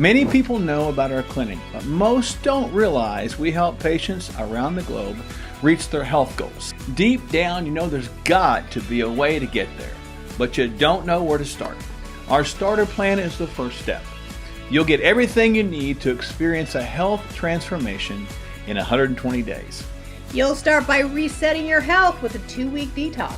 Many people know about our clinic, but most don't realize we help patients around the globe reach their health goals. Deep down, you know there's got to be a way to get there, but you don't know where to start. Our starter plan is the first step. You'll get everything you need to experience a health transformation in 120 days. You'll start by resetting your health with a 2-week detox.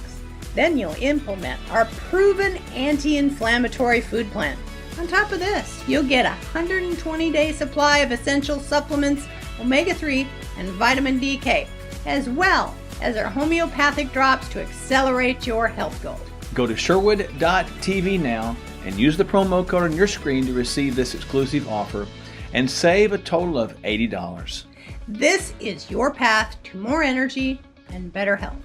Then you'll implement our proven anti-inflammatory food plan. On top of this, you'll get a 120-day supply of essential supplements, omega-3 and vitamin DK, as well as our homeopathic drops to accelerate your health goals. Go to Sherwood.tv now and use the promo code on your screen to receive this exclusive offer and save a total of $80. This is your path to more energy and better health.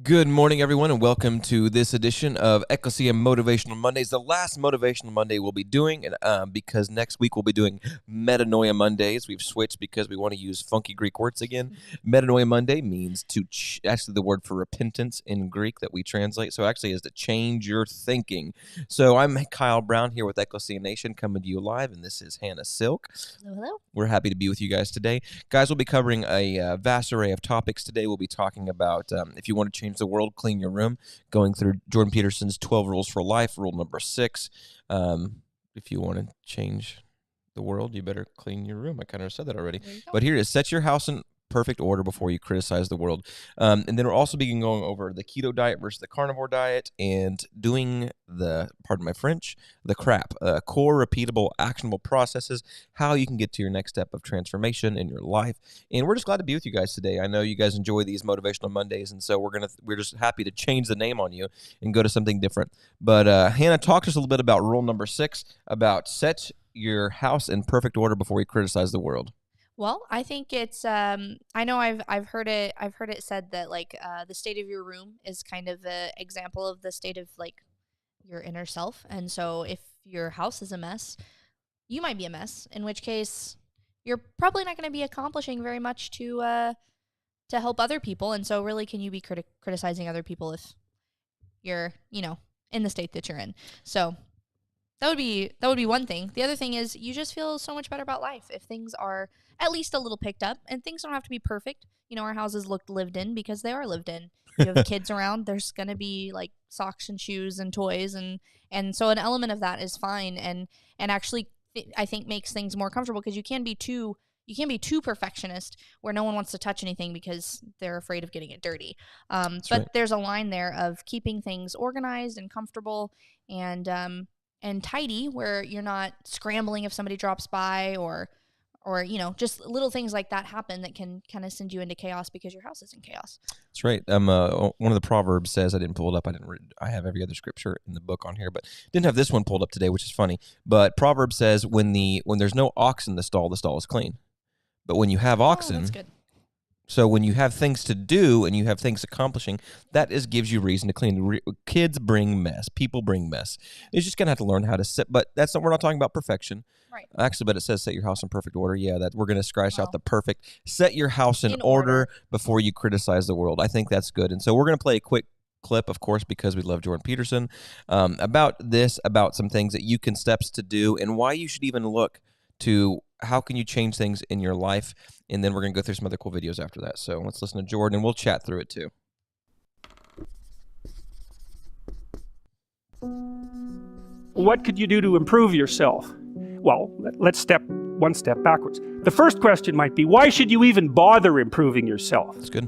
Good morning, everyone, and welcome to this edition of Ekklesia Motivational Mondays, the last Motivational Monday we'll be doing, and because next week we'll be doing Metanoia Mondays. We've switched because we want to use funky Greek words again. Metanoia Monday means to, actually the word for repentance in Greek that we translate, so actually is to change your thinking. So I'm Kyle Brown here with Ekklesia Nation coming to you live, and this is Hannah Silk. Hello. We're happy to be with you guys today. Guys, we'll be covering a vast array of topics today. We'll be talking about if you want to change the world, clean your room, going through Jordan Peterson's 12 Rules for Life, rule number 6. If you want to change the world, you better clean your room. I kind of said that already. But here it is. Set your house in perfect order before you criticize the world. And then we'll also be going over the keto diet versus the carnivore diet and doing the, pardon my French, the crap, core, repeatable, actionable processes, how you can get to your next step of transformation in your life. And we're just glad to be with you guys today. I know you guys enjoy these Motivational Mondays, and so we're just happy to change the name on you and go to something different. But Hannah, talk to us a little bit about rule number 6, about set your house in perfect order before you criticize the world. Well, I think it's I know I've heard it said that like the state of your room is kind of an example of the state of like your inner self. And so if your house is a mess, you might be a mess, in which case you're probably not going to be accomplishing very much to help other people. And so really, can you be criticizing other people if you're, in the state that you're in? So that would be one thing. The other thing is you just feel so much better about life if things are at least a little picked up, and things don't have to be perfect. Our houses look lived in because they are lived in. You have kids around, there's going to be like socks and shoes and toys, and so an element of that is fine, and actually I think makes things more comfortable, because you can't be too perfectionist where no one wants to touch anything because they're afraid of getting it dirty. But right. There's a line there of keeping things organized and comfortable and tidy, where you're not scrambling if somebody drops by or just little things like that happen that can kind of send you into chaos because your house is in chaos. That's right. One of the Proverbs says, I didn't pull it up. I have every other scripture in the book on here, but didn't have this one pulled up today, which is funny. But Proverbs says, when there's no ox in the stall is clean. But when you have oxen, that's good. So when you have things to do and you have things accomplishing, that gives you reason to clean. Kids bring mess. People bring mess. It's just going to have to learn how to sit. But we're not talking about perfection. Right. Actually, but it says set your house in perfect order. Yeah, that we're going to scratch out the perfect. Set your house in order before you criticize the world. I think that's good. And so we're going to play a quick clip, of course, because we love Jordan Peterson, about some things that you can steps to do and why you should even look to how can you change things in your life. And then we're going to go through some other cool videos after that. So let's listen to Jordan, and we'll chat through it too. What could you do to improve yourself? Well, let's step one step backwards. The first question might be, why should you even bother improving yourself? That's good.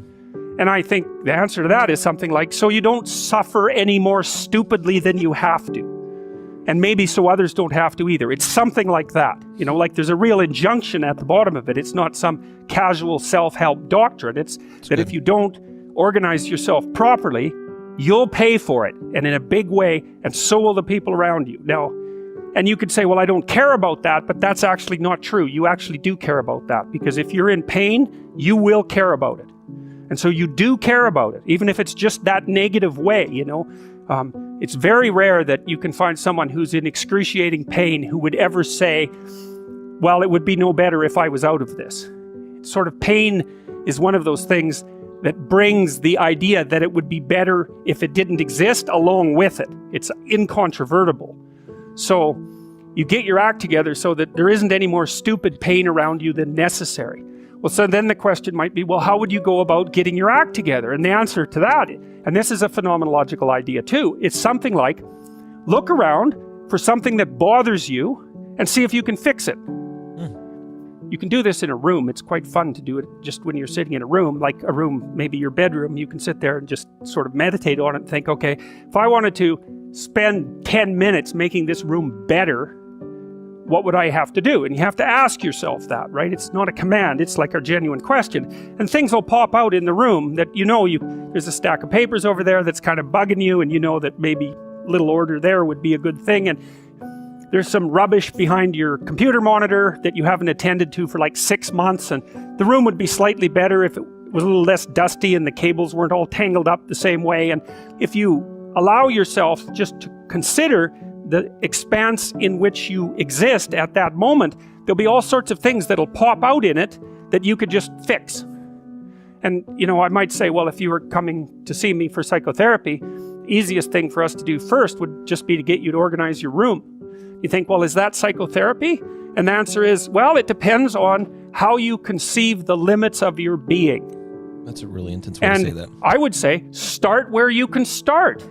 And I think the answer to that is something like, so you don't suffer any more stupidly than you have to. And maybe so others don't have to either. It's something like that. Like there's a real injunction at the bottom of it. It's not some casual self-help doctrine. It's that good. If you don't organize yourself properly, you'll pay for it, and in a big way, and so will the people around you. Now, and you could say, well, I don't care about that, but that's actually not true. You actually do care about that, because if you're in pain, you will care about it. And so you do care about it, even if it's just that negative way, It's very rare that you can find someone who's in excruciating pain who would ever say, well, it would be no better if I was out of this. Sort of pain is one of those things that brings the idea that it would be better if it didn't exist along with it. It's incontrovertible. So you get your act together so that there isn't any more stupid pain around you than necessary. Well, so then the question might be, well, how would you go about getting your act together? And the answer to that, and this is a phenomenological idea too, it's something like, look around for something that bothers you and see if you can fix it. You can do this in a room. It's quite fun to do it just when you're sitting in a room, like a room, maybe your bedroom. You can sit there and just sort of meditate on it and think, okay, if I wanted to spend 10 minutes making this room better, what would I have to do? And you have to ask yourself that, right? It's not a command, it's like a genuine question. And things will pop out in the room that there's a stack of papers over there that's kind of bugging you, and you know that maybe a little order there would be a good thing. And there's some rubbish behind your computer monitor that you haven't attended to for like 6 months, and the room would be slightly better if it was a little less dusty and the cables weren't all tangled up the same way. And if you allow yourself just to consider the expanse in which you exist at that moment, there'll be all sorts of things that'll pop out in it that you could just fix. And I might say, well, if you were coming to see me for psychotherapy, easiest thing for us to do first would just be to get you to organize your room. You think, well, is that psychotherapy? And the answer is, well, it depends on how you conceive the limits of your being. That's a really intense way to say that. I would say, start where you can start.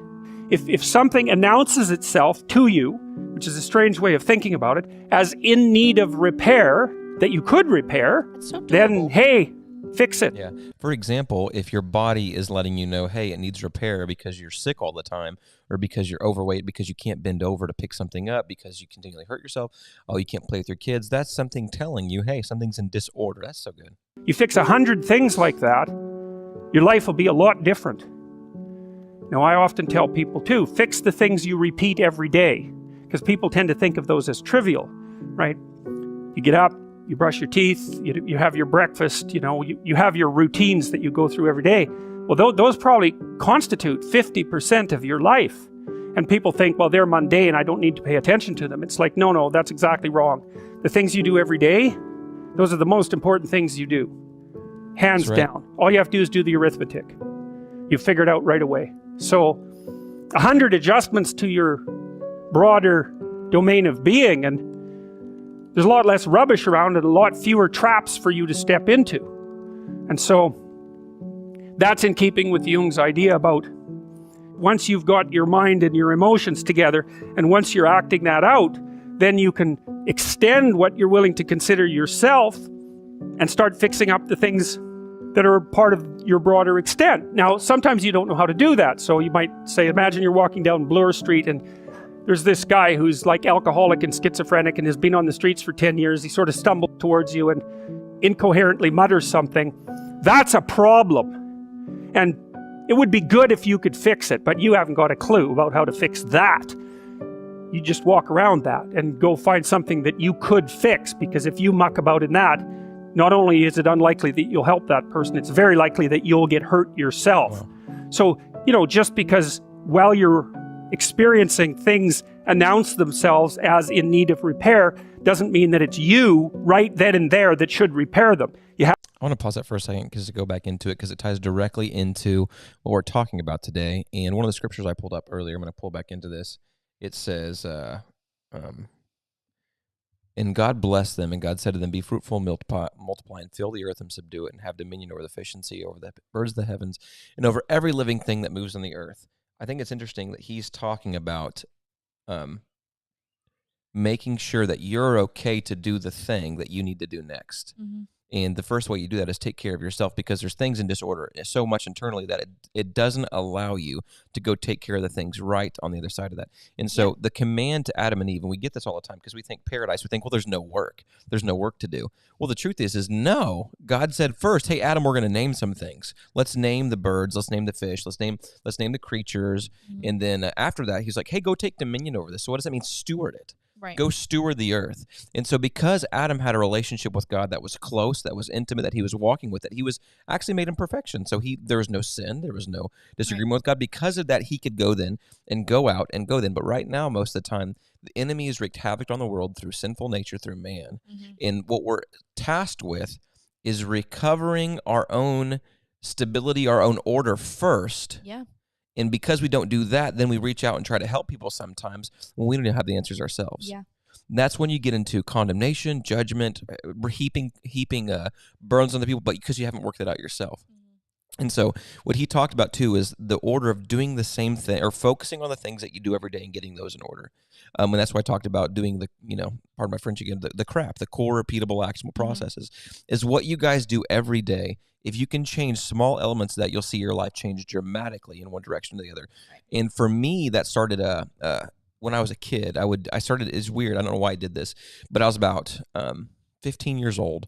If something announces itself to you, which is a strange way of thinking about it, as in need of repair, that you could repair, then, hey, fix it. Yeah. For example, if your body is letting you know, hey, it needs repair because you're sick all the time, or because you're overweight, because you can't bend over to pick something up, because you continually hurt yourself, you can't play with your kids, that's something telling you, hey, something's in disorder. That's so good. You fix 100 things like that, your life will be a lot different. Now, I often tell people too, fix the things you repeat every day, because people tend to think of those as trivial, right? You get up, you brush your teeth, you have your breakfast, you have your routines that you go through every day. Well, those probably constitute 50% of your life. And people think, well, they're mundane, I don't need to pay attention to them. It's like, no, that's exactly wrong. The things you do every day, those are the most important things you do. Hands down. All you have to do is do the arithmetic. You figure it out right away. So 100 adjustments to your broader domain of being, and there's a lot less rubbish around and a lot fewer traps for you to step into. And so that's in keeping with Jung's idea about once you've got your mind and your emotions together, and once you're acting that out, then you can extend what you're willing to consider yourself and start fixing up the things that are part of your broader extent. Now, sometimes you don't know how to do that. So you might say, imagine you're walking down Bloor Street and there's this guy who's like alcoholic and schizophrenic and has been on the streets for 10 years. He sort of stumbled towards you and incoherently mutters something. That's a problem. And it would be good if you could fix it, but you haven't got a clue about how to fix that. You just walk around that and go find something that you could fix, because if you muck about in that, not only is it unlikely that you'll help that person, it's very likely that you'll get hurt yourself. Wow. So, just because while you're experiencing things announce themselves as in need of repair, doesn't mean that it's you right then and there that should repair them. I want to pause that for a second because to go back into it, because it ties directly into what we're talking about today. And one of the scriptures I pulled up earlier, I'm going to pull back into this. It says, and God blessed them, and God said to them, be fruitful, multiply, and fill the earth and subdue it, and have dominion over the fish and sea, over the birds of the heavens, and over every living thing that moves on the earth. I think it's interesting that he's talking about making sure that you're okay to do the thing that you need to do next. Mm-hmm. And the first way you do that is take care of yourself, because there's things in disorder so much internally that it doesn't allow you to go take care of the things right on the other side of that. And so the command to Adam and Eve, and we get this all the time because we think paradise, we think, well, there's no work. There's no work to do. Well, the truth is no. God said first, hey, Adam, we're going to name some things. Let's name the birds. Let's name the fish. Let's name the creatures. Mm-hmm. And then after that, he's like, hey, go take dominion over this. So what does that mean? Steward it. Right. Go steward the earth. And so because Adam had a relationship with God that was close, that was intimate, that he was walking with it, he was actually made in perfection. So there was no sin. There was no disagreement with God. Because of that, he could go then and go out and go then. But right now, most of the time, the enemy has wreaked havoc on the world through sinful nature, through man. Mm-hmm. And what we're tasked with is recovering our own stability, our own order first. Yeah. And because we don't do that, then we reach out and try to help people sometimes when we don't even have the answers ourselves. Yeah. That's when you get into condemnation, judgment, heaping burdens on the people, but because you haven't worked it out yourself. And so what he talked about too is the order of doing the same thing, or focusing on the things that you do every day and getting those in order. And that's why I talked about doing the, pardon my French again, the CRAP, the core repeatable actionable processes, is what you guys do every day. If you can change small elements of that, you'll see your life change dramatically in one direction or the other. And for me, that started when I was a kid. I started, it's weird, I don't know why I did this, but I was about 15 years old.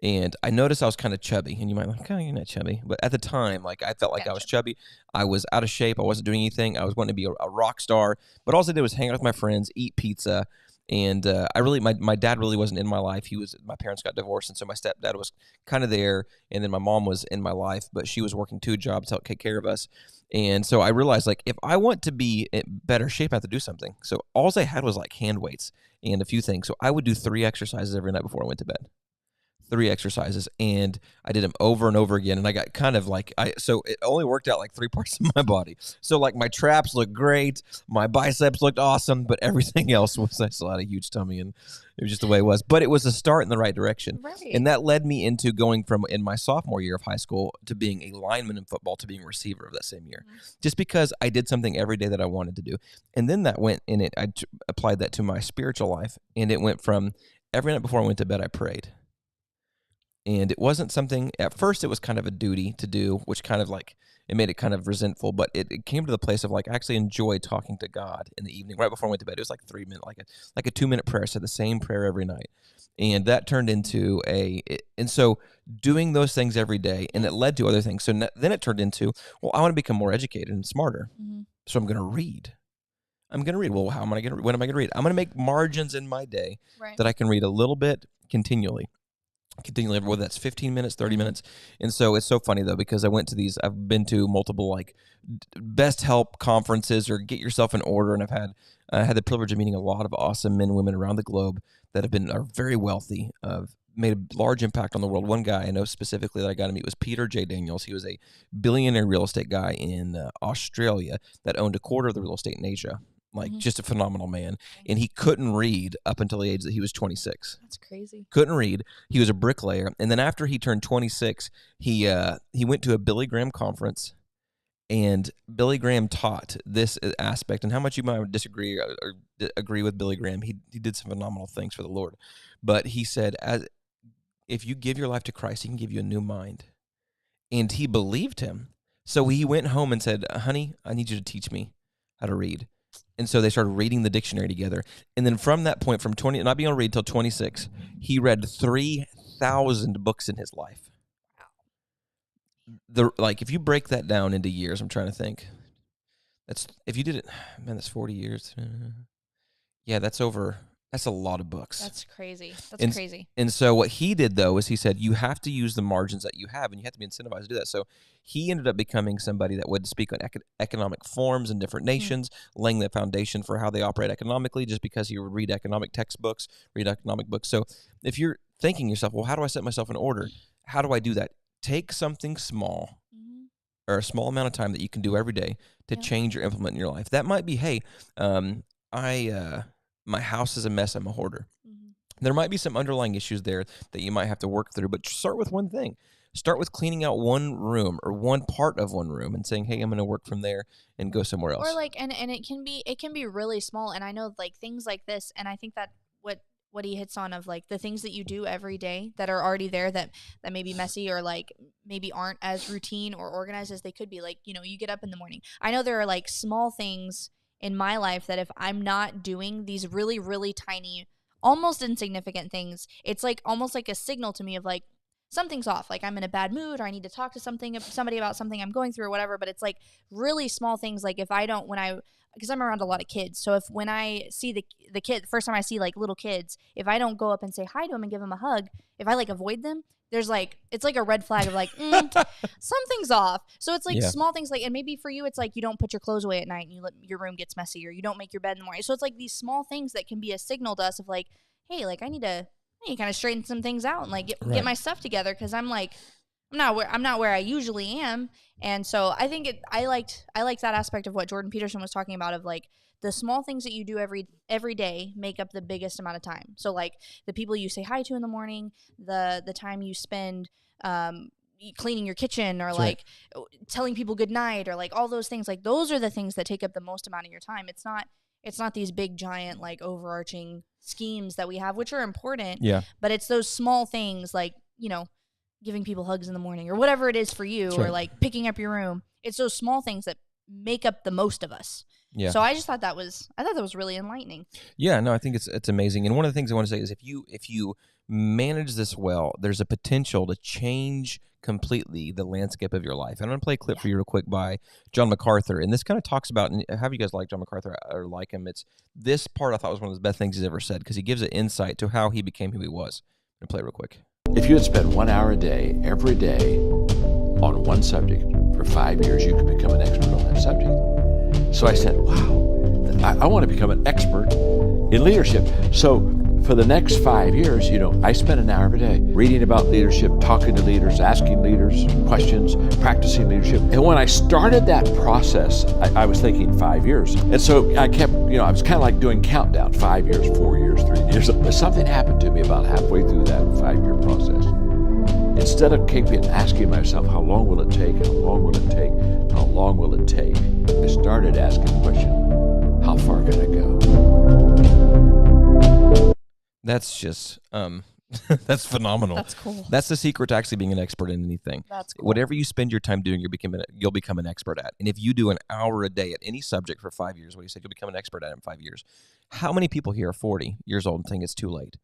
And I noticed I was kind of chubby, and you might like, oh, you're not chubby. But at the time, like, I felt like I was chubby. I was out of shape. I wasn't doing anything. I was wanting to be a rock star. But all I did was hang out with my friends, eat pizza. And my dad really wasn't in my life. My parents got divorced. And so my stepdad was kind of there. And then my mom was in my life, but she was working 2 jobs to help take care of us. And so I realized, like, if I want to be in better shape, I have to do something. So all I had was like hand weights and a few things. So I would do 3 exercises every night before I went to bed. 3 exercises, and I did them over and over again, and I got kind of like, so it only worked out like 3 parts of my body. So like my traps looked great, my biceps looked awesome, but everything else was, I still had a huge tummy, and it was just the way it was. But it was a start in the right direction. Right. And that led me into going from, in my sophomore year of high school, to being a lineman in football to being a receiver of that same year. Just because I did something every day that I wanted to do. And then that went in it, I applied that to my spiritual life, and it went from every night before I went to bed, I prayed. And it wasn't something, at first it was kind of a duty to do, which kind of like, it made it kind of resentful, but it came to the place of like, I actually enjoyed talking to God in the evening, right before I went to bed. It was like 3 minutes, like a 2-minute prayer. I said the same prayer every night. And that turned into and so doing those things every day, and it led to other things. So then it turned into, well, I want to become more educated and smarter. So I'm going to read. Well, how am I going to read? When am I going to read? I'm going to make margins in my day that I can read a little bit continually, whether that's 15 minutes, 30 minutes. And so it's so funny though, because I've been to multiple like best help conferences or get yourself in order. And I've had the privilege of meeting a lot of awesome men and women around the globe that are very wealthy, made a large impact on the world. One guy I know specifically that I got to meet was Peter J. Daniels. He was a billionaire real estate guy in Australia that owned a quarter of the real estate in Asia. Like just a phenomenal man. And he couldn't read up until the age that he was 26. That's crazy. Couldn't read. He was a bricklayer. And then after he turned 26, he went to a Billy Graham conference, and Billy Graham taught this aspect. And how much you might disagree or agree with Billy Graham, he did some phenomenal things for the Lord. But he said, if you give your life to Christ, he can give you a new mind. And he believed him. So he went home and said, honey, I need you to teach me how to read. And so they started reading the dictionary together. And then from that point, from not being able to read until 26, he read 3,000 books in his life. If you break that down into years, I'm trying to think. If you did it, man, that's 40 years. Yeah, that's a lot of books. That's crazy. That's crazy. And so what he did, though, is he said, you have to use the margins that you have, and you have to be incentivized to do that. So he ended up becoming somebody that would speak on economic forums in different nations, laying the foundation for how they operate economically, just because he would read economic textbooks, read economic books. So if you're thinking yourself, well, how do I set myself in order? How do I do that? Take something small or a small amount of time that you can do every day to change or implement in your life. That might be, hey, my house is a mess, I'm a hoarder. There might be some underlying issues there that you might have to work through, but start with one thing. Start with cleaning out one room or one part of one room and saying, hey, I'm going to work from there and go somewhere else. Or like, and it can be really small. And I know like things like this, and I think that what he hits on of like the things that you do every day that are already there that may be messy or like maybe aren't as routine or organized as they could be. Like, you get up in the morning. I know there are like small things in my life that if I'm not doing these really, really tiny, almost insignificant things, it's like almost like a signal to me of like something's off. Like I'm in a bad mood, or I need to talk to somebody about something I'm going through or whatever. But it's like really small things. Like if I don't, because I'm around a lot of kids. So when I see the kid, first time I see like little kids, if I don't go up and say hi to them and give them a hug, if I like avoid them, there's like, it's like a red flag of like, something's off. So it's like small things like, and maybe for you, it's like you don't put your clothes away at night and you let your room gets messy, or you don't make your bed in the morning. So it's like these small things that can be a signal to us of like, hey, like I need to kind of straighten some things out and like get my stuff together. Cause I'm like, I'm not where I usually am. And so I think I liked that aspect of what Jordan Peterson was talking about, of like the small things that you do every day make up the biggest amount of time. So like the people you say hi to in the morning, the time you spend cleaning your kitchen, or That's like telling people good night, or like all those things. Like those are the things that take up the most amount of your time. It's not these big giant like overarching schemes that we have, which are important. Yeah. But it's those small things, like, you know, giving people hugs in the morning or whatever it is for you, That's or right. like picking up your room. It's those small things that make up the most of us. Yeah. So I thought that was really enlightening. Yeah, no, I think it's amazing. And one of the things I want to say is if you manage this well, there's a potential to change completely the landscape of your life. And I'm going to play a clip for you real quick by John MacArthur. And this kind of talks about, and have you guys like John MacArthur or like him? It's this part I thought was one of the best things he's ever said, because he gives an insight to how he became who he was. I'm going to play it real quick. If you had spent 1 hour a day, every day, on one subject for 5 years, you could become an expert on that subject. So I said, wow, I want to become an expert in leadership. So for the next 5 years, I spent an hour every day reading about leadership, talking to leaders, asking leaders questions, practicing leadership. And when I started that process, I was thinking 5 years. And so I kept, I was kind of like doing countdown, 5 years, 4 years, 3 years. But something happened to me about halfway through that 5-year process. Instead of asking myself, how long will it take, how long will it take, how long will it take, I started asking the question, how far can I go? That's just that's phenomenal. That's cool. That's the secret to actually being an expert in anything. That's cool. Whatever you spend your time doing, you'll become an expert at. And if you do an hour a day at any subject for 5 years, what do you say? You'll become an expert at it in 5 years. How many people here are 40 years old and think it's too late?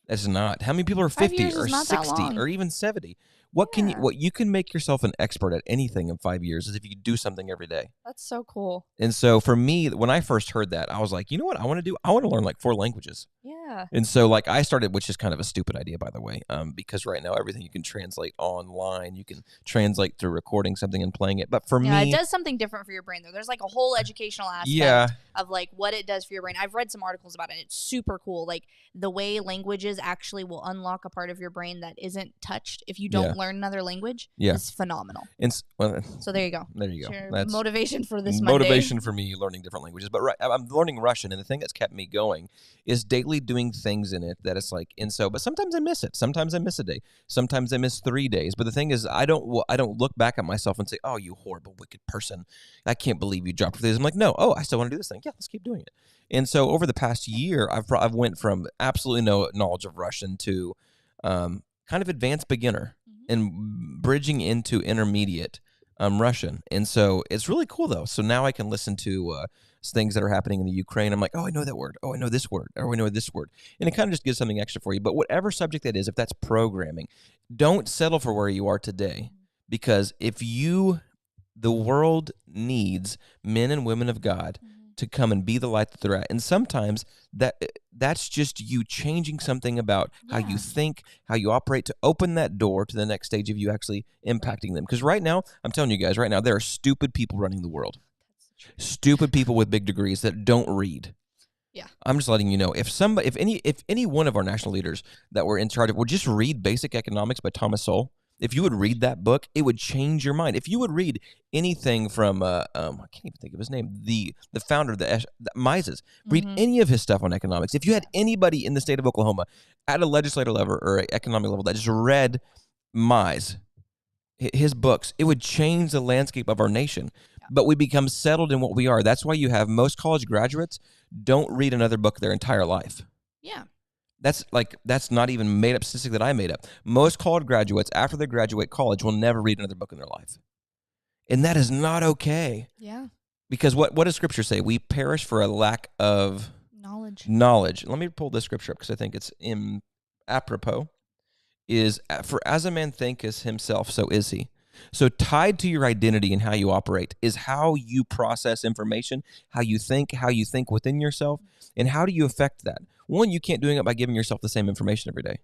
That's not. How many people are 5 50 years or is not that 60 long. or even 70? What you can make yourself an expert at anything in 5 years is if you do something every day. That's so cool. And so for me, when I first heard that, I was like, you know what I want to do? I want to learn like 4 languages. Yeah. And so like I started, which is kind of a stupid idea, by the way, because right now everything you can translate online. You can translate through recording something and playing it. But for Yeah, me, it does something different for your brain, though. There's like a whole educational aspect of like what it does for your brain. I've read some articles about it. It's super cool. Like the way languages actually will unlock a part of your brain that isn't touched if you don't learn another language is phenomenal. And So there you go. there you go. Your That's motivation for this Monday. motivation for me learning different languages. But I'm learning Russian, and the thing that's kept me going is daily doing things in it that it's like, and so, but sometimes I miss it. Sometimes I miss a day. Sometimes I miss 3 days. But the thing is, I don't look back at myself and say, oh, you horrible, wicked person. I can't believe you dropped this. I'm like, no, I still want to do this thing. Yeah, let's keep doing it. And so over the past year, I've went from absolutely no knowledge of Russian to kind of advanced beginner and bridging into intermediate Russian. And so it's really cool, though. So now I can listen to things that are happening in the Ukraine. I'm like, oh, I know that word. Oh, I know this word. Oh, I know this word. And it kind of just gives something extra for you. But whatever subject that is, if that's programming, don't settle for where you are today. Because the world needs men and women of God to come and be the light that they're at. And sometimes that's just you changing something about how you think, how you operate, to open that door to the next stage of you actually impacting them. Because right now, I'm telling you guys, right now, there are stupid people running the world. Stupid people with big degrees that don't read. Yeah. I'm just letting you know, if any one of our national leaders that were in charge of would just read Basic Economics by Thomas Sowell, if you would read that book, it would change your mind. If you would read anything from, I can't even think of his name, the founder of the Mises, read any of his stuff on economics. If you had anybody in the state of Oklahoma at a legislative level or economic level that just read Mises, his books, it would change the landscape of our nation. But we become settled in what we are. That's why you have most college graduates don't read another book their entire life. Yeah. That's not even made up statistic that I made up. Most college graduates, after they graduate college, will never read another book in their life. And that is not okay. Yeah. Because what does Scripture say? We perish for a lack of knowledge. Let me pull this scripture up because I think it's apropos. For as a man thinketh himself, so is he. So tied to your identity and how you operate is how you process information, how you think within yourself, and how do you affect that? One, you can't do it by giving yourself the same information every day.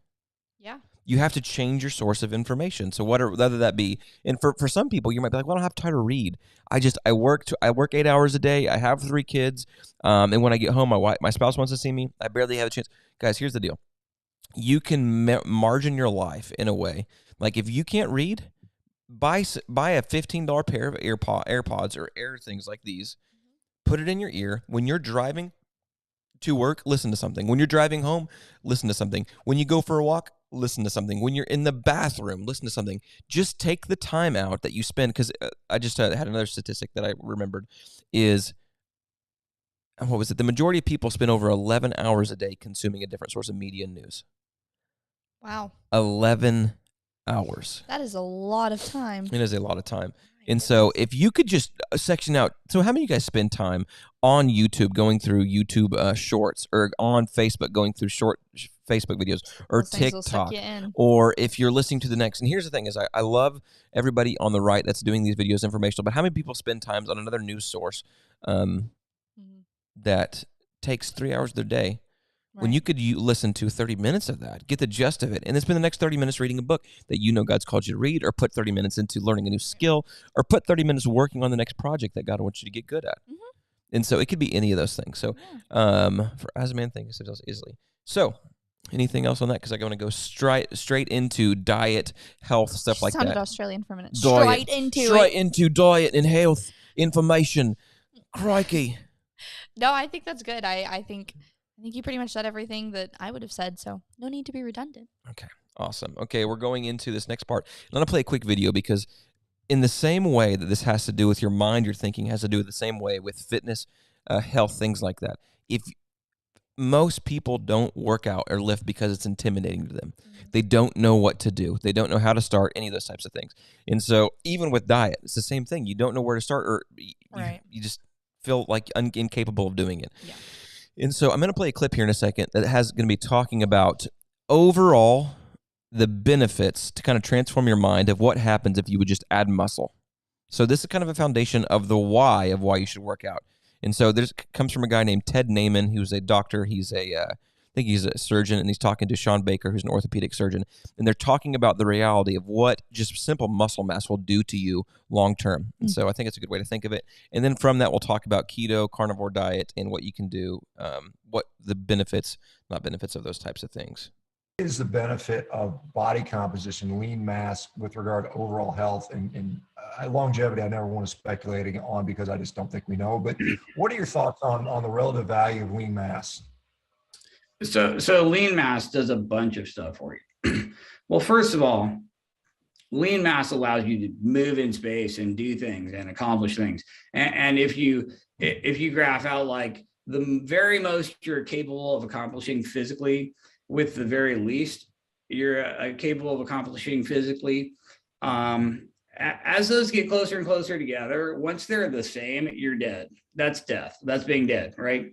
Yeah. You have to change your source of information. So whether that be, and for some people, you might be like, well, I don't have time to read. I work 8 hours a day. I have 3 kids. And when I get home, my spouse wants to see me. I barely have a chance. Guys, here's the deal. You can margin your life in a way Like if you can't read, buy a $15 pair of AirPods or Air things like these. Put it in your ear. When you're driving to work, listen to something. When you're driving home, listen to something. When you go for a walk, listen to something. When you're in the bathroom, listen to something. Just take the time out that you spend, because I just had another statistic that I remembered is, what was it? The majority of people spend over 11 hours a day consuming a different source of media and news. Wow. 11 hours. That is a lot of time. It is a lot of time. And so if you could just section out, so how many of you guys spend time on YouTube going through YouTube shorts, or on Facebook going through short Facebook videos, or Those things will suck TikTok, you in. or if you're listening to the next, and here's the thing is I love everybody on the right that's doing these videos informational, but how many people spend times on another news source that takes 3 hours of their day? When you could listen to 30 minutes of that, get the gist of it, and then spend the next 30 minutes reading a book that you know God's called you to read, or put 30 minutes into learning a new skill, or put 30 minutes working on the next project that God wants you to get good at. And so it could be any of those things. So for as a man thinketh so easily. So anything else on that? Because I'm going to go straight into diet, health, stuff like that. Sounded Australian for a minute. Diet. Straight into diet and health information. Crikey. No, I think that's good. I think you pretty much said everything that I would have said, so no need to be redundant. Okay, awesome. Okay, we're going into this next part. I'm going to play a quick video, because in the same way that this has to do with your mind, your thinking has to do with the same way with fitness, health, things like that. If most people don't work out or lift because it's intimidating to them. They don't know what to do. They don't know how to start, any of those types of things. And so even with diet, it's the same thing. You don't know where to start, or you just feel like incapable of doing it. Yeah. And so I'm going to play a clip here in a second that has going to be talking about overall the benefits to kind of transform your mind of what happens if you would just add muscle. So this is kind of a foundation of why you should work out. And so this comes from a guy named Ted Naiman. He was a doctor. He's I think he's a surgeon, and he's talking to Sean Baker, who's an orthopedic surgeon. And they're talking about the reality of what just simple muscle mass will do to you long term. And so I think it's a good way to think of it. And then from that, we'll talk about keto, carnivore diet, and what you can do, what the benefits, not benefits of those types of things. What is the benefit of body composition, lean mass, with regard to overall health and longevity? I never want to speculate on, because I just don't think we know. But what are your thoughts on the relative value of lean mass? So lean mass does a bunch of stuff for you. Well, first of all, lean mass allows you to move in space and do things and accomplish things. And if you graph out like the very most you're capable of accomplishing physically, with the very least you're capable of accomplishing physically, as those get closer and closer together, once they're the same, you're dead. That's death. That's being dead, right?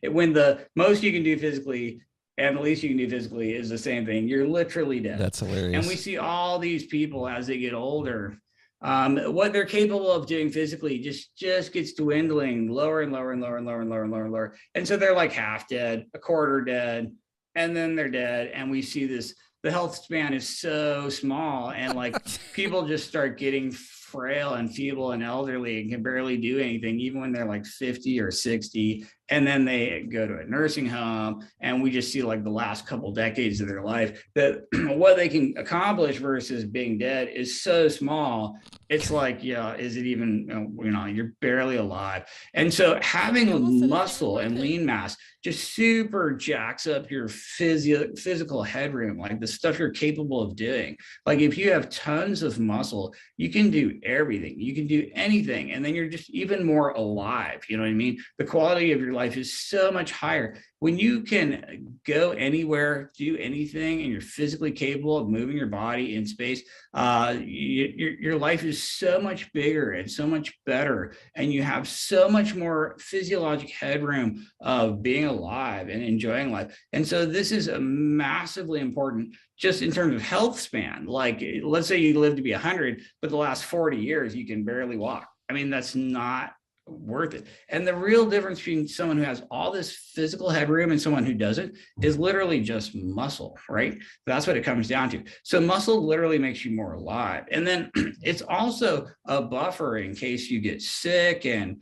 When the most you can do physically and the least you can do physically is the same thing, you're literally dead. That's hilarious. And we see all these people as they get older, what they're capable of doing physically just gets dwindling lower and lower and lower and lower and lower and lower and lower. And so they're like half dead, a quarter dead, and then they're dead. And we see this, the health span is so small, and like people just start getting frail and feeble and elderly and can barely do anything, even when they're like 50 or 60. And then they go to a nursing home, and we just see like the last couple decades of their life that what they can accomplish versus being dead is so small. It's like, yeah, is it even, you're barely alive. And so having muscle and lean mass just super jacks up your physical headroom, like the stuff you're capable of doing. Like if you have tons of muscle, you can do everything, you can do anything. And then you're just even more alive. You know what I mean? The quality of your life is so much higher when you can go anywhere, do anything, and you're physically capable of moving your body in space. Your life is so much bigger and so much better, and you have so much more physiologic headroom of being alive and enjoying life. And so this is a massively important, just in terms of health span. Like, let's say you live to be 100, but the last 40 years you can barely walk. I mean, that's not worth it. And the real difference between someone who has all this physical headroom and someone who doesn't is literally just muscle, right? That's what it comes down to. So muscle literally makes you more alive. And then it's also a buffer in case you get sick and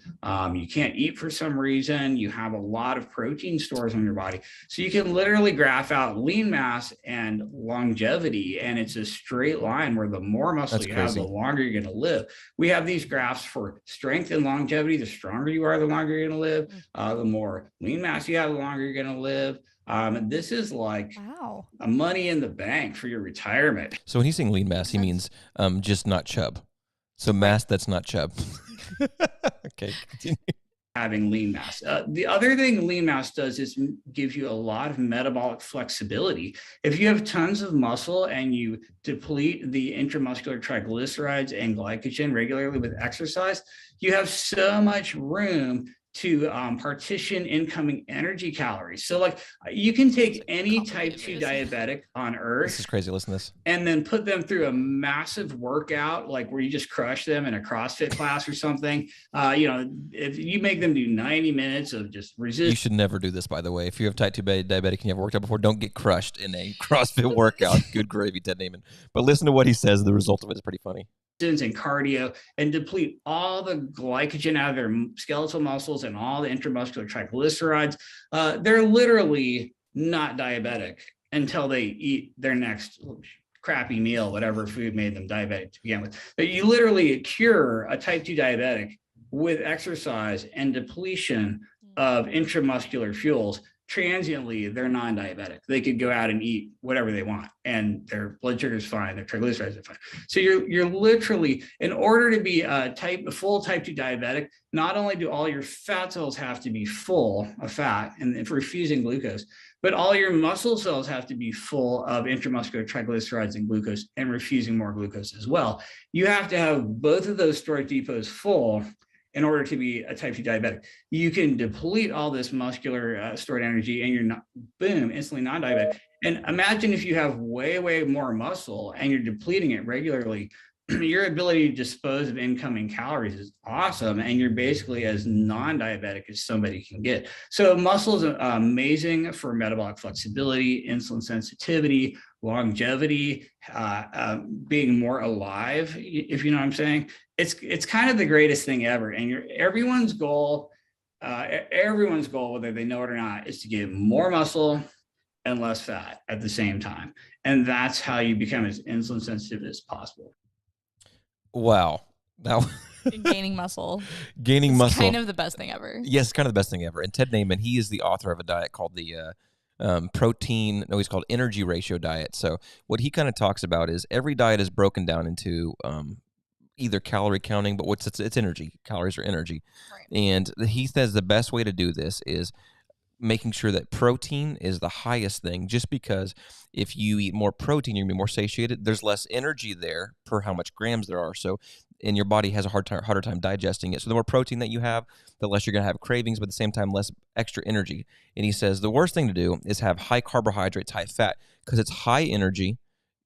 you can't eat for some reason. You have a lot of protein stores in your body. So you can literally graph out lean mass and longevity. And it's a straight line where the more muscle you have, the longer you're going to live. We have these graphs for strength and longevity. The stronger you are, the longer you're going to live. The more lean mass you have, the longer you're going to live. And this is like a money in the bank for your retirement. So when he's saying lean mass, he means just not chub. So mass that's not chub. Okay, continue. Having lean mass. The other thing lean mass does is gives you a lot of metabolic flexibility. If you have tons of muscle and you deplete the intramuscular triglycerides and glycogen regularly with exercise, you have so much room to partition incoming energy calories. So like you can take any type 2 diabetic on earth. This is crazy. Listen to this. And then put them through a massive workout, like where you just crush them in a CrossFit class or something. If you make them do 90 minutes of just resistance. You should never do this, by the way. If you have type 2 diabetic and you haven't worked out before, don't get crushed in a CrossFit workout. Good gravy, Ted Naiman. But listen to what he says. The result of it is pretty funny. And cardio and deplete all the glycogen out of their skeletal muscles and all the intramuscular triglycerides. They're literally not diabetic until they eat their next crappy meal, whatever food made them diabetic to begin with. But you literally cure a type 2 diabetic with exercise and depletion of intramuscular fuels. Transiently, they're non-diabetic. They could go out and eat whatever they want and their blood sugar is fine, their triglycerides are fine. So you're literally, in order to be a full type 2 diabetic, not only do all your fat cells have to be full of fat and refusing glucose, but all your muscle cells have to be full of intramuscular triglycerides and glucose and refusing more glucose as well. You have to have both of those storage depots full in order to be a type 2 diabetic. You can deplete all this muscular stored energy and you're not, boom, instantly non-diabetic. And imagine if you have way, way more muscle and you're depleting it regularly, your ability to dispose of incoming calories is awesome. And you're basically as non-diabetic as somebody can get. So muscle is amazing for metabolic flexibility, insulin sensitivity, longevity, being more alive, if you know what I'm saying. It's kind of the greatest thing ever. And everyone's goal, whether they know it or not, is to get more muscle and less fat at the same time. And that's how you become as insulin sensitive as possible. Wow. Now Gaining muscle. Gaining muscle. Kind of the best thing ever. Yes, kind of the best thing ever. And Ted Naiman, he is the author of a diet called the he's called energy ratio diet. So what he kind of talks about is every diet is broken down into either calorie counting, but it's energy. Calories are energy. Right. And he says the best way to do this is making sure that protein is the highest thing, just because if you eat more protein, you're going to be more satiated. There's less energy there per how much grams there are. So, and your body has a harder time digesting it. So the more protein that you have, the less you're going to have cravings, but at the same time, less extra energy. And he says the worst thing to do is have high carbohydrates, high fat, because it's high energy,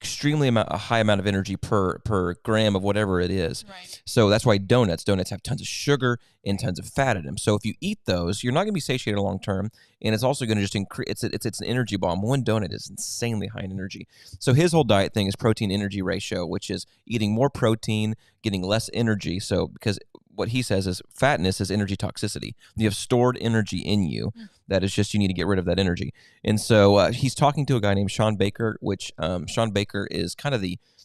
a high amount of energy per gram of whatever it is. Right. So that's why donuts have tons of sugar and tons of fat in them. So if you eat those, you're not going to be satiated long term, and it's also going to just increase. It's an energy bomb. One donut is insanely high in energy. So his whole diet thing is protein energy ratio, which is eating more protein, getting less energy. So because what he says is fatness is energy toxicity. You have stored energy in you. That is just, you need to get rid of that energy. And so he's talking to a guy named Sean Baker, which Sean Baker is kind of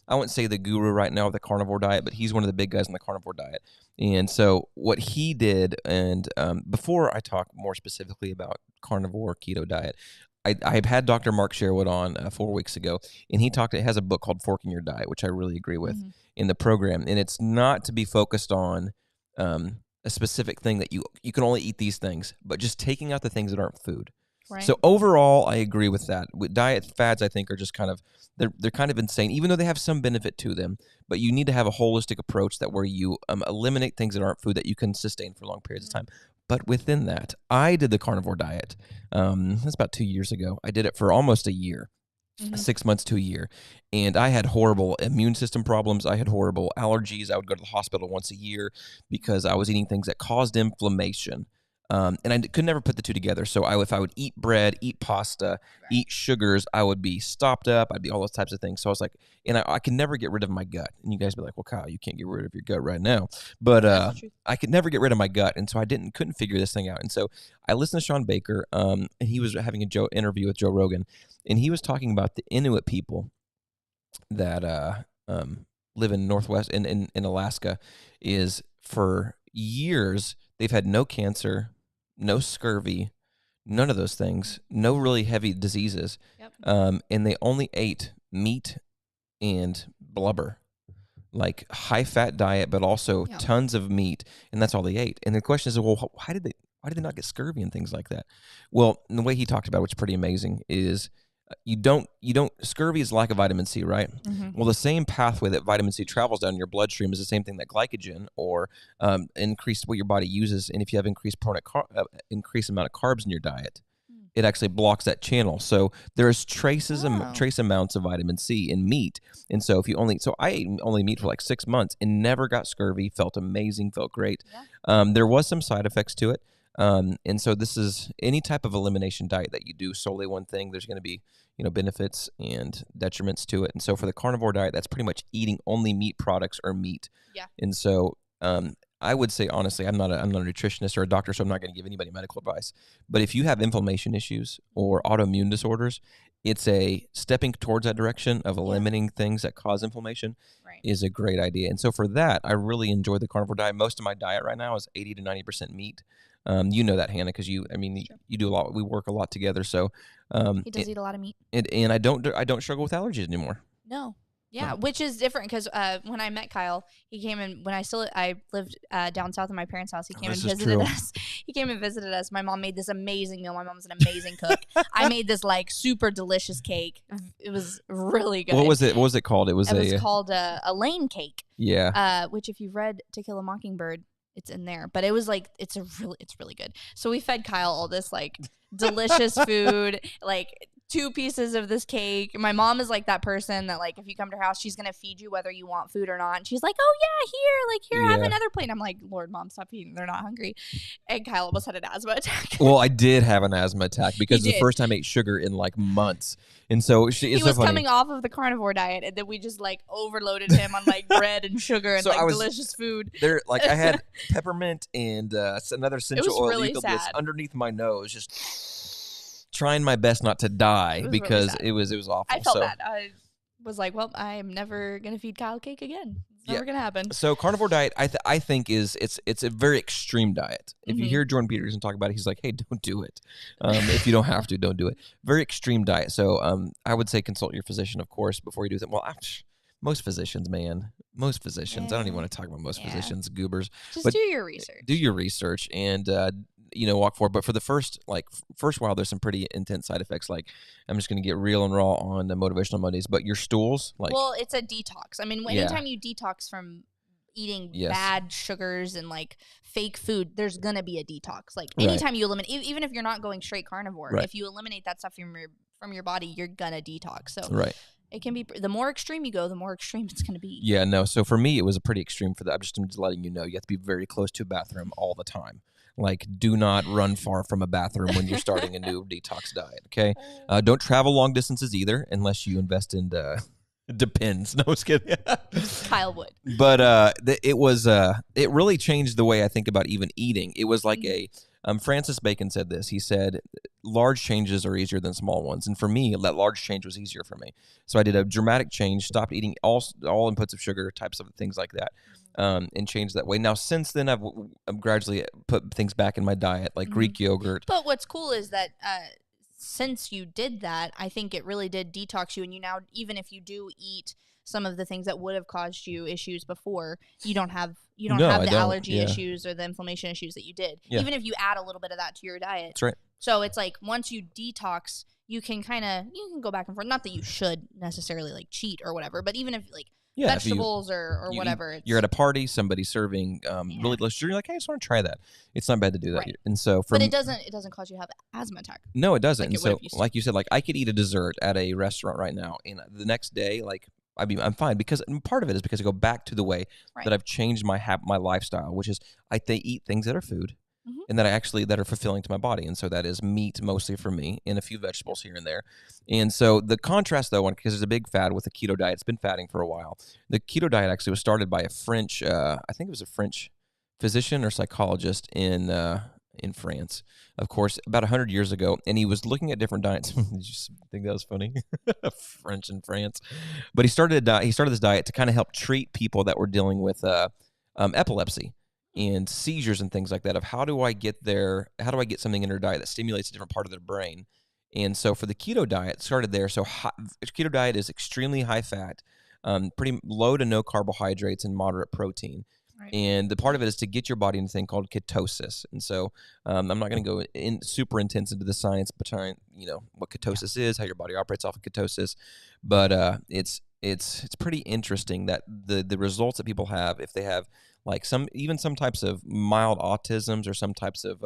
I wouldn't say the guru right now of the carnivore diet, but he's one of the big guys in the carnivore diet. And so what he did, and before I talk more specifically about carnivore keto diet, I've had Dr. Mark Sherwood on 4 weeks ago, and he has a book called Forking Your Diet, which I really agree with in the program. And it's not to be focused on a specific thing that you can only eat these things, but just taking out the things that aren't food. Right. So overall, I agree with that. With diet fads, I think are just kind of they're kind of insane, even though they have some benefit to them. But you need to have a holistic approach where you eliminate things that aren't food that you can sustain for long periods of time. But within that, I did the carnivore diet. That's about 2 years ago. I did it for almost a year. 6 months to a year. And I had horrible immune system problems. I had horrible allergies. I would go to the hospital once a year because I was eating things that caused inflammation. And I could never put the two together. So if I would eat bread, eat pasta, eat sugars, I would be stopped up. I'd be all those types of things. So I was like, and I could never get rid of my gut. And you guys be like, well, Kyle, you can't get rid of your gut right now. But I could never get rid of my gut. And so I couldn't figure this thing out. And so I listened to Sean Baker, and he was having a interview with Joe Rogan. And he was talking about the Inuit people that live in Northwest, in Alaska, is for years, they've had no cancer, no scurvy, none of those things, no really heavy diseases. Yep. And they only ate meat and blubber, like high-fat diet, but also tons of meat, and that's all they ate. And the question is, well, why did they not get scurvy and things like that? Well, the way he talked about it, which is pretty amazing, is scurvy is lack of vitamin C, right? Mm-hmm. Well, the same pathway that vitamin C travels down your bloodstream is the same thing that glycogen or increased what your body uses. And if you have increased amount of carbs in your diet, it actually blocks that channel. So there's trace amounts of vitamin C in meat. And so I ate only meat for like 6 months and never got scurvy, felt amazing, felt great. Yeah. There was some side effects to it. And so this is any type of elimination diet that you do solely one thing, there's going to be, benefits and detriments to it. And so for the carnivore diet, that's pretty much eating only meat products or meat. Yeah. And so, I would say, honestly, I'm not a nutritionist or a doctor, so I'm not going to give anybody medical advice. But if you have inflammation issues or autoimmune disorders, it's a stepping towards that direction of eliminating things that cause inflammation is a great idea. And so for that, I really enjoy the carnivore diet. Most of my diet right now is 80 to 90% meat. You know that, Hannah, because you do a lot. We work a lot together. So he does eat a lot of meat, and I don't struggle with allergies anymore. No, yeah, which is different because when I met Kyle, he came in when I lived down south of my parents' house. He came and visited us. He came and visited us. My mom made this amazing meal. My mom's an amazing cook. I made this like super delicious cake. It was really good. What was it? What was it called? It was called a Lane cake. Yeah. Which if you've read To Kill a Mockingbird, it's in there, but it was like it's really good. So we fed Kyle all this like delicious food, like 2 pieces of this cake. My mom is like that person that like if you come to her house, she's gonna feed you whether you want food or not. And she's like, "Oh yeah, here, have another plate." And I'm like, "Lord, Mom, stop eating. They're not hungry." And Kyle almost had an asthma attack. Well, I did have an asthma attack because it's the first time I ate sugar in like months, and so he was coming off of the carnivore diet, and then we just like overloaded him on like bread and sugar and delicious food. There, like I had peppermint and another essential oil really eucalyptus underneath my nose, just trying my best not to die because it was awful. I felt bad. I was like, well, I'm never gonna feed Kyle cake again. It's never gonna happen. So carnivore diet, I think it's a very extreme diet. If you hear Jordan Peterson talk about it, he's like, hey, don't do it. If you don't have to, don't do it. Very extreme diet. So I would say consult your physician, of course, before you do that. Well, most physicians, I don't even want to talk about most physicians, goobers. Just do your research. Do your research and walk forward. But for the first while, there's some pretty intense side effects. Like I'm just going to get real and raw on the Motivational Mondays. But your stools, well, it's a detox. I mean, anytime you detox from eating bad sugars and like fake food, there's gonna be a detox. Like anytime you eliminate, even if you're not going straight carnivore, if you eliminate that stuff from your body, you're gonna detox. So it can be, the more extreme you go, the more extreme it's going to be. Yeah, no. So for me, it was a pretty extreme for that. I'm just letting you know, you have to be very close to a bathroom all the time. Like, do not run far from a bathroom when you're starting a new detox diet, okay? Don't travel long distances either, unless you invest in Depends. No, I was kidding. Kyle would. But it really changed the way I think about even eating. It was like Francis Bacon said this. He said, large changes are easier than small ones. And for me, that large change was easier for me. So I did a dramatic change, stopped eating all inputs of sugar, types of things like that, and changed that way. Now, since then, I've gradually put things back in my diet, like Greek yogurt. But what's cool is that since you did that, I think it really did detox you. And you now, even if you do eat some of the things that would have caused you issues before, you don't have the allergy issues or the inflammation issues that you did. Yeah. Even if you add a little bit of that to your diet. That's right. So it's like once you detox, you can go back and forth. Not that you should necessarily like cheat or whatever, but even if like Yeah, if vegetables or you whatever. you're at a party, somebody's serving really delicious. You're like, hey, I just want to try that. It's not bad to do that. Right. And so, but it doesn't cause you to have an asthma attack. No, it doesn't. Like And it would so, if you like you said, like I could eat a dessert at a restaurant right now, and the next day, like I'm fine because part of it is because I go back to the way that I've changed my lifestyle, which is they eat things that are food. And that are fulfilling to my body. And so that is meat mostly for me and a few vegetables here and there. And so the contrast, though, because there's a big fad with the keto diet, it's been fadding for a while. The keto diet actually was started by a French, I think it was a French physician or psychologist in France, of course, about 100 years ago. And he was looking at different diets. Did you think that was funny? French in France. But he started this diet to kind of help treat people that were dealing with epilepsy and seizures and things like that, of how do I get something in their diet that stimulates a different part of their brain. And so for the keto diet, started there. So keto diet is extremely high fat, pretty low to no carbohydrates and moderate protein. Right. And the part of it is to get your body into a thing called ketosis. And so I'm not going to go in super intense into the science behind, what ketosis is, how your body operates off of ketosis. But it's pretty interesting that the results that people have, if they have like some types of mild autisms or some types of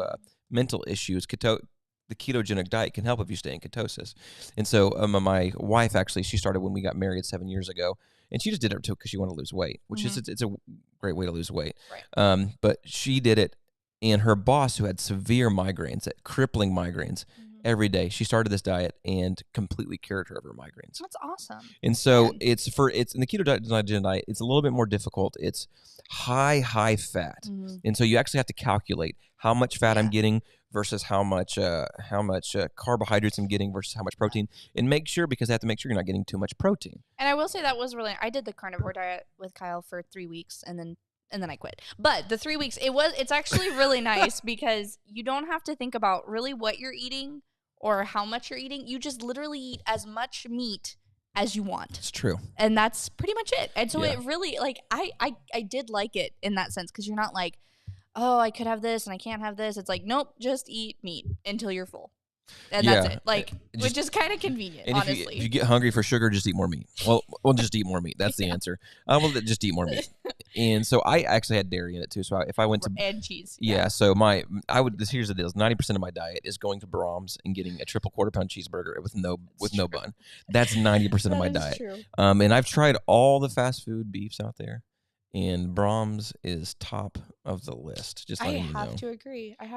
mental issues, the ketogenic diet can help if you stay in ketosis. And so my wife, actually, she started when we got married 7 years ago, and she just did it because she wanted to lose weight, which is it's a great way to lose weight. Right. But she did it, and her boss, who had severe migraines, crippling migraines, every day, she started this diet and completely cured her of her migraines. That's awesome. And so it's in the keto diet, it's a little bit more difficult. It's high fat. And so you actually have to calculate how much fat I'm getting versus how much carbohydrates I'm getting versus how much protein, and make sure, because I have to make sure you're not getting too much protein. And I will say that was really, I did the carnivore diet with Kyle for 3 weeks, and then I quit. But the 3 weeks, it's actually really nice because you don't have to think about really what you're eating or how much you're eating. You just literally eat as much meat as you want. It's true. And that's pretty much it. And so it really, like, I did like it in that sense, because you're not like, oh, I could have this and I can't have this. It's like, nope, just eat meat until you're full. And that's it. Like, which is kind of convenient, and honestly. If you get hungry for sugar, just eat more meat. Well, just eat more meat. That's the answer. Just eat more meat. And so I actually had dairy in it too. So if I went to and cheese, so here's the deal: 90% of my diet is going to Brahms and getting a triple quarter-pound cheeseburger with no bun. That's 90% of my diet. True. And I've tried all the fast food beefs out there, and Brahms is top of the list. Just letting you know. I have to agree. I've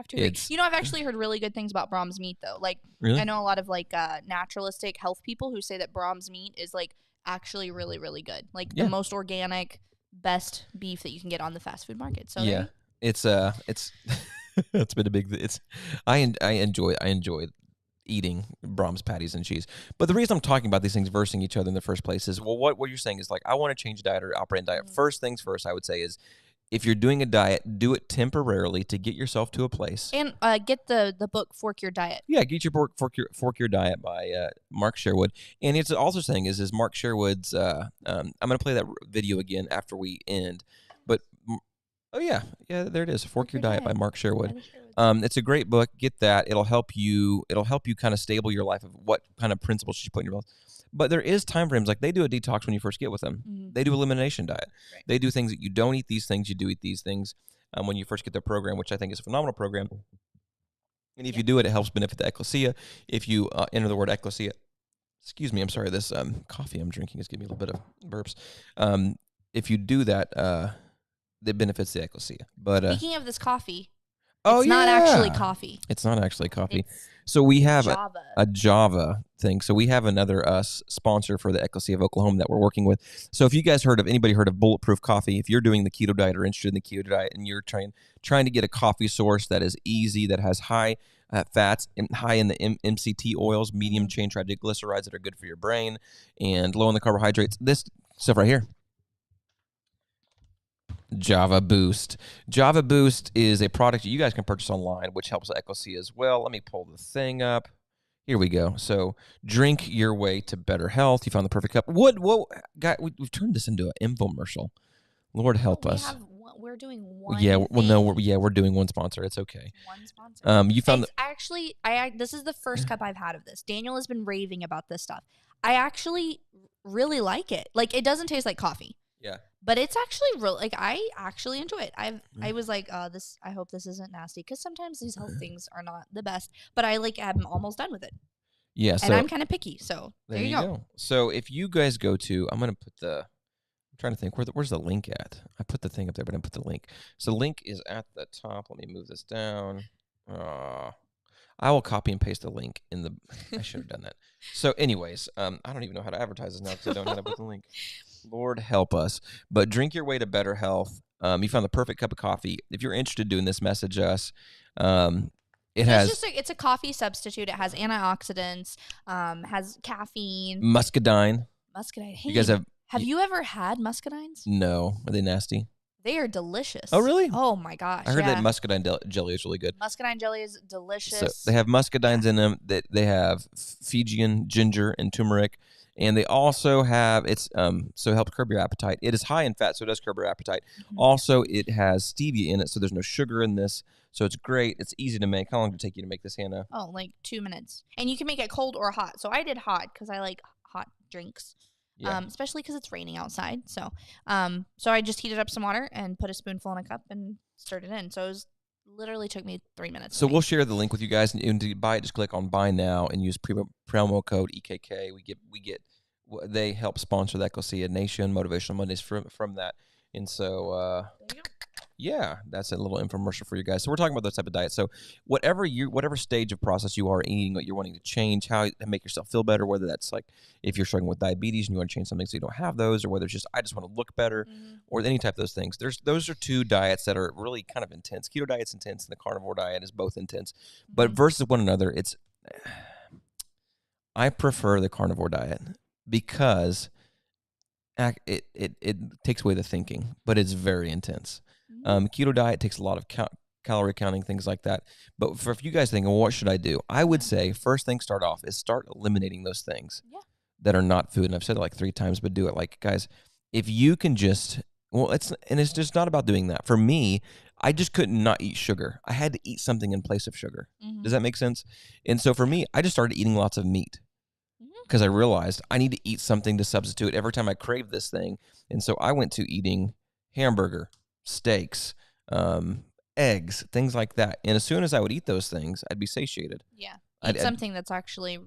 actually heard really good things about Brahms meat, though. Like, really? I know a lot of like naturalistic health people who say that Brahms meat is like actually really, really good. Like the most organic, best beef that you can get on the fast food market. So it's it's been a big. I enjoy eating Brahms patties and cheese. But the reason I'm talking about these things versing each other in the first place is, well, what you're saying is like, I want to change diet or operate in diet. First things first, I would say is, if you're doing a diet, do it temporarily to get yourself to a place. And get the book Fork Your Diet. Yeah, get your book Fork Your Diet by Mark Sherwood. And it's also saying is Mark Sherwood's. I'm going to play that video again after we end. But there it is. Fork Your Diet by Mark Sherwood. It's a great book. Get that. It'll help you kind of stable your life of what kind of principles you should put in your life. But there is time frames. Like, they do a detox when you first get with them. They do elimination diet. Right. They do things that you don't eat these things, you do eat these things when you first get their program, which I think is a phenomenal program. And if you do it, it helps benefit the Ekklesia. If you enter the word Ekklesia, excuse me, I'm sorry, this coffee I'm drinking is giving me a little bit of burps. If you do that, it benefits the Ekklesia. But speaking of this coffee, it's not actually coffee. It's not actually coffee. So we have a Java thing. So we have another sponsor for the Ekklesia of Oklahoma that we're working with. So if you guys anybody heard of Bulletproof Coffee, if you're doing the keto diet or interested in the keto diet and you're trying to get a coffee source that is easy, that has high fats, high in the MCT oils, medium chain triglycerides that are good for your brain, and low in the carbohydrates, this stuff right here. Java Boost. Java Boost is a product you guys can purchase online, which helps Ekklesia as well. Let me pull the thing up. Here we go. So, drink your way to better health. You found the perfect cup. Whoa, guy, we've turned this into an infomercial. Lord help us. We're doing one. Yeah, we're doing one sponsor. It's okay. One sponsor. You found actually, this is the first cup I've had of this. Daniel has been raving about this stuff. I actually really like it. Like, it doesn't taste like coffee. Yeah. But it's actually real. Like, I actually enjoy it. I was like, this. I hope this isn't nasty, because sometimes these health things are not the best. But I like am almost done with it. Yeah. And So I'm kind of picky. So there you go. So if you guys go to, I'm gonna put I'm trying to think where's the link at. I put the thing up there, but I didn't put the link. So the link is at the top. Let me move this down. I will copy and paste the link in the. I should have done that. So, anyways, I don't even know how to advertise this now because I don't know how to put the link. Lord help us. But drink your way to better health. You found the perfect cup of coffee. If you're interested in doing this, message us. It's a coffee substitute. It has antioxidants. Has caffeine. Muscadine. Muscadine. Hey, You guys have you ever had muscadines? No. Are they nasty? They are delicious. Oh, really? Oh my gosh! I heard that muscadine jelly is really good. Muscadine jelly is delicious. So they have muscadines in them. They have Fijian ginger and turmeric, and they also have so it helps curb your appetite. It is high in fat, so it does curb your appetite. Mm-hmm. Also, it has stevia in it, so there's no sugar in this. So it's great. It's easy to make. How long did it take you to make this, Hannah? Oh, like 2 minutes. And you can make it cold or hot. So I did hot because I like hot drinks. Yeah. Especially because it's raining outside. So I just heated up some water and put a spoonful in a cup and stirred it in. So it literally took me 3 minutes. So we'll share the link with you guys, and to buy it, just click on buy now and use promo code EKK. We get they help sponsor the Ekklesia Nation Motivational Mondays from that, and so yeah, that's a little infomercial for you guys. So we're talking about those type of diets. So whatever stage of process you are eating, what you're wanting to change, how to make yourself feel better, whether that's like if you're struggling with diabetes and you want to change something so you don't have those, or whether it's just I just want to look better, or any type of those things. Those are two diets that are really kind of intense. Keto diet's intense, and the carnivore diet is both intense, but versus one another, I prefer the carnivore diet because it takes away the thinking, but it's very intense. Keto diet takes a lot of calorie counting, things like that. But if you guys think, well, what should I do? I would say first thing start eliminating those things that are not food. And I've said it like 3 times, but do it. Like, guys, if you can just, it's just not about doing that. For me, I just couldn't not eat sugar. I had to eat something in place of sugar. Does that make sense? And so for me, I just started eating lots of meat because I realized I need to eat something to substitute every time I crave this thing. And so I went to eating hamburger, steaks, eggs, things like that. And as soon as I would eat those things, I'd be satiated. Yeah. Eat something that's actually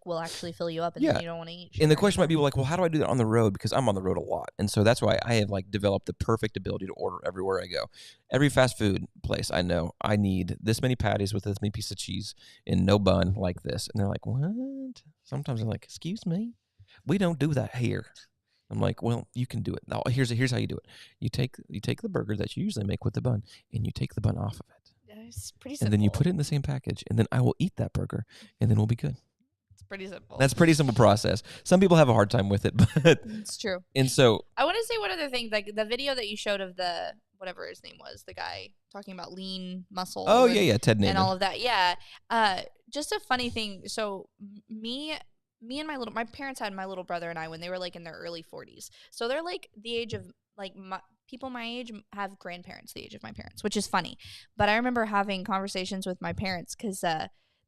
will actually fill you up, and then you don't want to eat sugar. And the question might be like, well, how do I do that on the road? Because I'm on the road a lot. And so that's why I have developed the perfect ability to order everywhere I go. Every fast food place I know, I need this many patties with this many pieces of cheese and no bun like this. And they're like, what? Sometimes I'm like, excuse me? We don't do that here. I'm like, well, you can do it. Now, here's how you do it. You take the burger that you usually make with the bun, and you take the bun off of it. It's pretty simple. And then you put it in the same package, and then I will eat that burger, and then we'll be good. It's pretty simple. That's a pretty simple process. Some people have a hard time with it, but it's true. And so I want to say one other thing, like the video that you showed of the whatever his name was, the guy talking about lean muscle. Oh yeah, Ted Naiman. And all of that. Yeah. Just a funny thing. So me and my parents had my little brother and I when they were like in their early 40s. So they're like the age of like people my age have grandparents the age of my parents, which is funny. But I remember having conversations with my parents because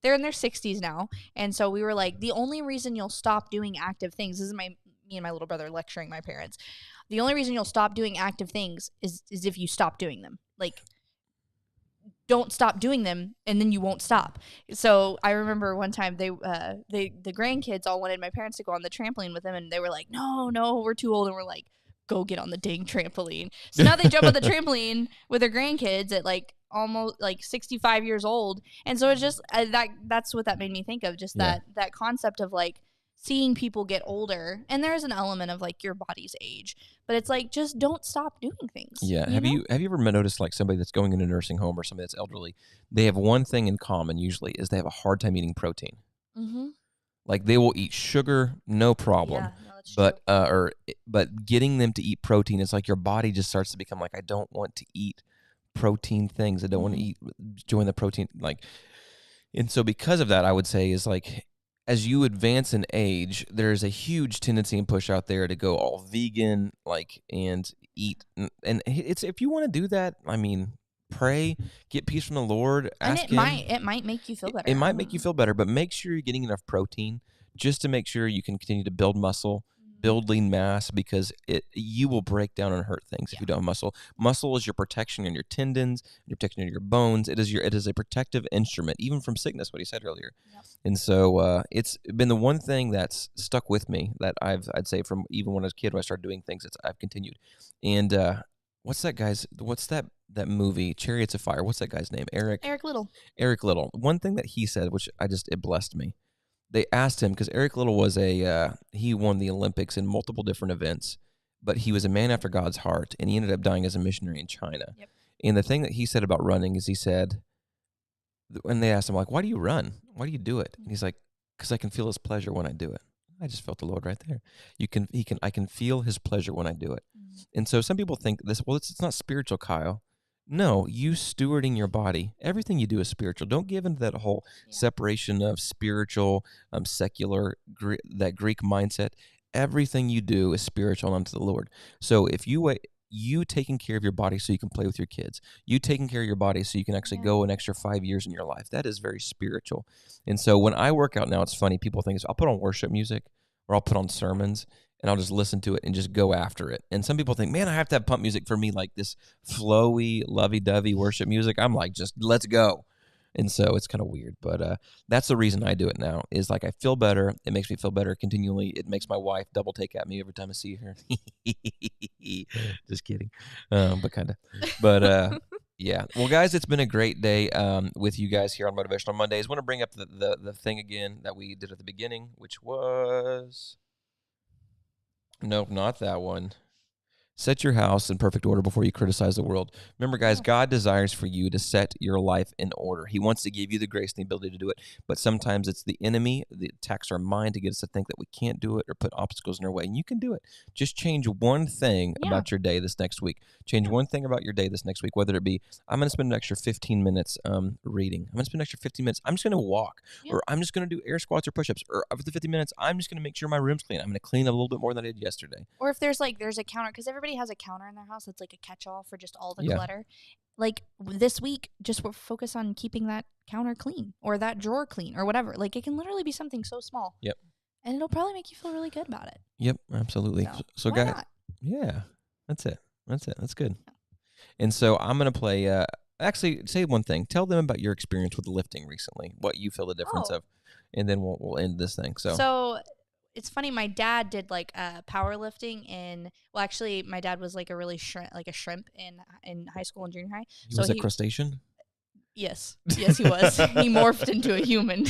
they're in their 60s now. And so we were like, the only reason you'll stop doing active things, this is me and my little brother lecturing my parents. The only reason you'll stop doing active things is if you stop doing them. Like, don't stop doing them, and then you won't stop. So I remember one time the grandkids all wanted my parents to go on the trampoline with them, and they were like, no, we're too old. And we're like, go get on the dang trampoline. So now they jump on the trampoline with their grandkids at like almost like 65 years old. And so it's just that's what that made me think of, just that concept of like seeing people get older, and there's an element of like your body's age, but it's like, just don't stop doing things. Yeah. Have you ever noticed like somebody that's going in a nursing home or somebody that's elderly, they have one thing in common usually is they have a hard time eating protein. Like they will eat sugar, no problem. Yeah, no, that's true. But getting them to eat protein, it's like your body just starts to become like, I don't want to eat protein things. I don't want to join the protein. Like, and so because of that, I would say is like, as you advance in age, there's a huge tendency and push out there to go all vegan, like, and eat. And it's, if you want to do that, I mean, pray, get peace from the Lord. Ask Him. It might make you feel better. It might make you feel better, but make sure you're getting enough protein just to make sure you can continue to build muscle build lean mass, because you will break down and hurt things if you don't have muscle. Muscle is your protection in your tendons, your protection in your bones. It is a protective instrument, even from sickness, what he said earlier. Yep. And so it's been the one thing that's stuck with me that I'd say from even when I was a kid, when I started doing things, I've continued. And what's that movie, Chariots of Fire? What's that guy's name? Eric Little. Eric Little. One thing that he said, which it blessed me. They asked him, because Eric Little was he won the Olympics in multiple different events, but he was a man after God's heart, and he ended up dying as a missionary in China. Yep. And the thing that he said about running is, he said, when they asked him, like, why do you run? Why do you do it? And he's like, because I can feel his pleasure when I do it. I just felt the Lord right there. I can feel his pleasure when I do it. And so some people think this, well, it's not spiritual, Kyle. No, you stewarding your body. Everything you do is spiritual. Don't give into that whole separation of spiritual, secular, that Greek mindset. Everything you do is spiritual unto the Lord. So if you taking care of your body so you can play with your kids, you taking care of your body so you can actually go an extra 5 years in your life, that is very spiritual. And so when I work out now, it's funny. People think I'll put on worship music or I'll put on sermons, and I'll just listen to it and just go after it. And some people think, man, I have to have pump music for me, like this flowy, lovey-dovey worship music. I'm like, just let's go. And so it's kind of weird, but that's the reason I do it now, is like I feel better. It makes me feel better continually. It makes my wife double take at me every time I see her. Just kidding. But kind of. But yeah. Well, guys, it's been a great day with you guys here on Motivational Mondays. I want to bring up the thing again that we did at the beginning, which was... Nope, not that one. Set your house in perfect order before you criticize the world. Remember, guys, God desires for you to set your life in order. He wants to give you the grace and the ability to do it. But sometimes it's the enemy that attacks our mind to get us to think that we can't do it or put obstacles in our way. And you can do it. Just change one thing about your day this next week. Change one thing about your day this next week, whether it be, I'm going to spend an extra 15 minutes reading. I'm going to spend an extra 15 minutes. I'm just going to walk. Or I'm just going to do air squats or push-ups. Or over the 50 minutes, I'm just going to make sure my room's clean. I'm going to clean a little bit more than I did yesterday. Or if there's a counter, because everybody has a counter in their house that's like a catch-all for just all the clutter. Like this week, just focus on keeping that counter clean or that drawer clean or whatever. Like it can literally be something so small. Yep. And it'll probably make you feel really good about it. Yep, absolutely. So guys, not? That's it. That's good. Yeah. And so I'm going to play, actually say one thing. Tell them about your experience with lifting recently, what you feel the difference of, and then we'll end this thing. So it's funny. My dad did like powerlifting actually my dad was like a shrimp in high school and junior high. He was a crustacean? Yes, he was. He morphed into a human.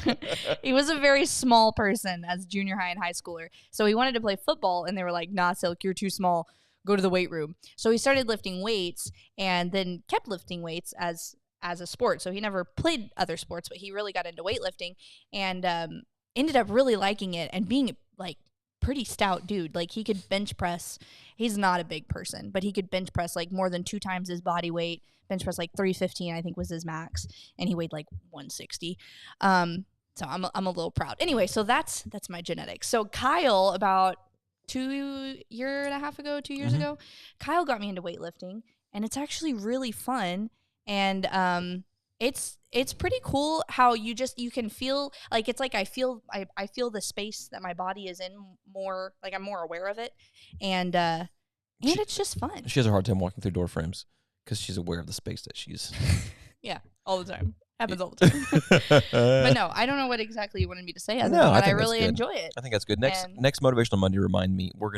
He was a very small person as junior high and high schooler. So he wanted to play football, and they were like, nah, Silk, you're too small. Go to the weight room. So he started lifting weights and then kept lifting weights as a sport. So he never played other sports, but he really got into weightlifting and ended up really liking it and being like pretty stout dude. Like he could bench press. He's not a big person, but he could bench press like more than 2 times his body weight. Bench press like 315, I think was his max, and he weighed like 160. So I'm a little proud. Anyway, so that's my genetics. So Kyle, about 2 years ago, Kyle got me into weightlifting, and it's actually really fun. And it's pretty cool how you can feel like it's like I feel the space that my body is in more, like I'm more aware of it, and it's just fun. She has a hard time walking through door frames because she's aware of the space that she's. Yeah, all the time. Happens all the time. But no, I don't know what exactly you wanted me to say. I really enjoy it. I think that's good. Next Motivational Monday, remind me. We'll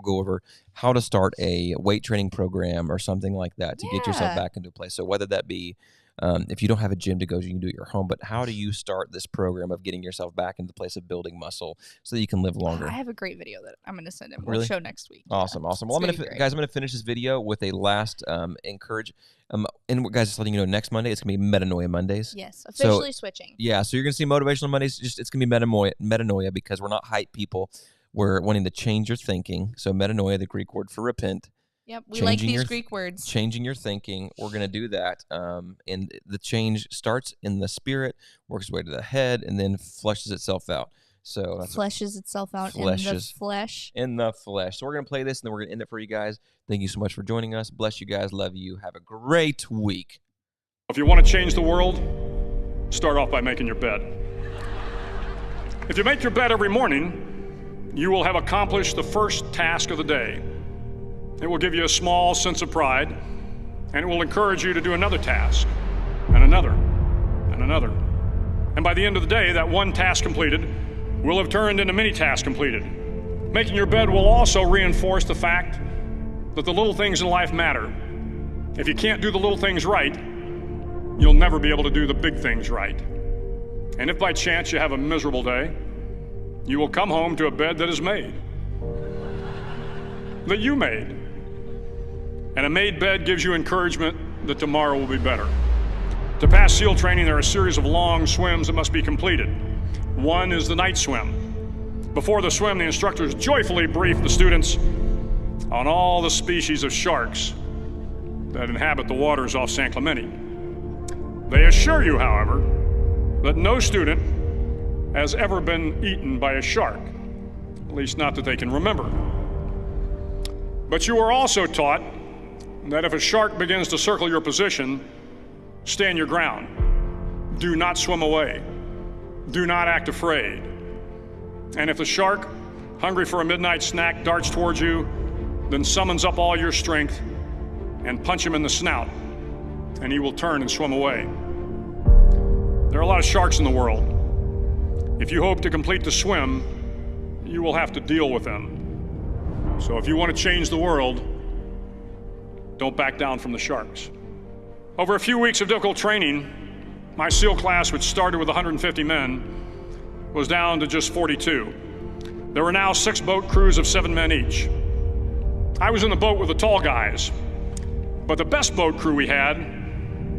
go over how to start a weight training program or something like that to get yourself back into place. So whether that be if you don't have a gym to go to, you can do it at your home. But how do you start this program of getting yourself back into the place of building muscle so that you can live longer? I have a great video that I'm going to send him. Really? We'll show next week. Awesome. Well, I'm going to finish this video with a last encourage. And guys, just letting you know, next Monday it's going to be Metanoia Mondays. Yes, officially switching. Yeah, so you're going to see Motivational Mondays. It's going to be metanoia because we're not hype people. We're wanting to change your thinking. So metanoia, the Greek word for repent. Yep, we like these Greek words. Changing your thinking. We're going to do that. And the change starts in the spirit, works its way to the head, and then fleshes itself out. So that's fleshes itself out in the flesh. In the flesh. So we're going to play this, and then we're going to end it for you guys. Thank you so much for joining us. Bless you guys. Love you. Have a great week. If you want to change the world, start off by making your bed. If you make your bed every morning, you will have accomplished the first task of the day. It will give you a small sense of pride, and it will encourage you to do another task, and another, and another. And by the end of the day, that one task completed will have turned into many tasks completed. Making your bed will also reinforce the fact that the little things in life matter. If you can't do the little things right, you'll never be able to do the big things right. And if by chance you have a miserable day, you will come home to a bed that is made, that you made. And a made bed gives you encouragement that tomorrow will be better. To pass SEAL training, there are a series of long swims that must be completed. One is the night swim. Before the swim, the instructors joyfully brief the students on all the species of sharks that inhabit the waters off San Clemente. They assure you, however, that no student has ever been eaten by a shark, at least not that they can remember. But you are also taught that if a shark begins to circle your position, stand your ground. Do not swim away. Do not act afraid. And if the shark, hungry for a midnight snack, darts towards you, then summons up all your strength and punch him in the snout, and he will turn and swim away. There are a lot of sharks in the world. If you hope to complete the swim, you will have to deal with them. So if you want to change the world, don't back down from the sharks. Over a few weeks of difficult training, my SEAL class, which started with 150 men, was down to just 42. There were now 6 boat crews of 7 men each. I was in the boat with the tall guys, but the best boat crew we had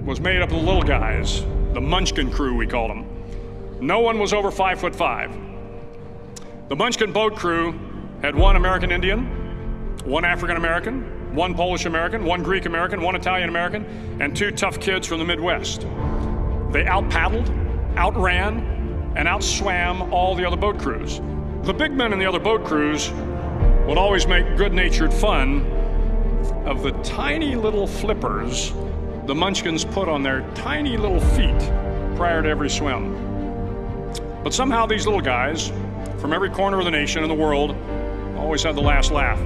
was made up of the little guys, the Munchkin crew, we called them. No one was over 5'5". The Munchkin boat crew had 1 American Indian, 1 African American, 1 Polish American, 1 Greek American, 1 Italian American, and 2 tough kids from the Midwest. They out-paddled, outran, and outswam all the other boat crews. The big men in the other boat crews would always make good-natured fun of the tiny little flippers the Munchkins put on their tiny little feet prior to every swim. But somehow these little guys from every corner of the nation and the world always had the last laugh,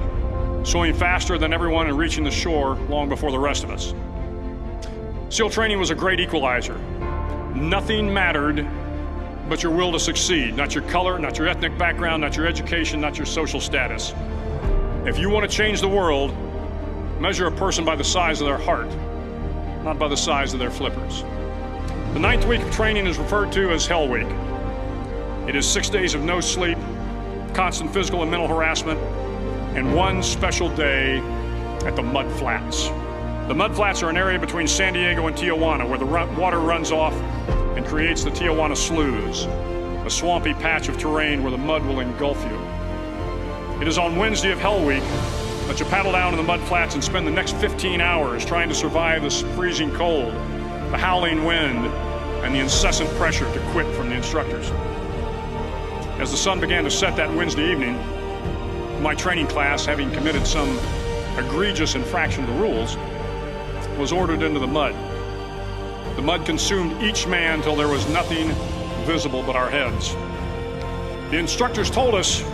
swimming faster than everyone and reaching the shore long before the rest of us. SEAL training was a great equalizer. Nothing mattered but your will to succeed, not your color, not your ethnic background, not your education, not your social status. If you want to change the world, measure a person by the size of their heart, not by the size of their flippers. The 9th week of training is referred to as Hell Week. It is 6 days of no sleep, constant physical and mental harassment, and 1 special day at the Mud Flats. The Mud Flats are an area between San Diego and Tijuana where the water runs off and creates the Tijuana Sloughs, a swampy patch of terrain where the mud will engulf you. It is on Wednesday of Hell Week that you paddle down in the mud flats and spend the next 15 hours trying to survive the freezing cold, the howling wind, and the incessant pressure to quit from the instructors. As the sun began to set that Wednesday evening, my training class, having committed some egregious infraction of the rules, was ordered into the mud. The mud consumed each man till there was nothing visible but our heads. The instructors told us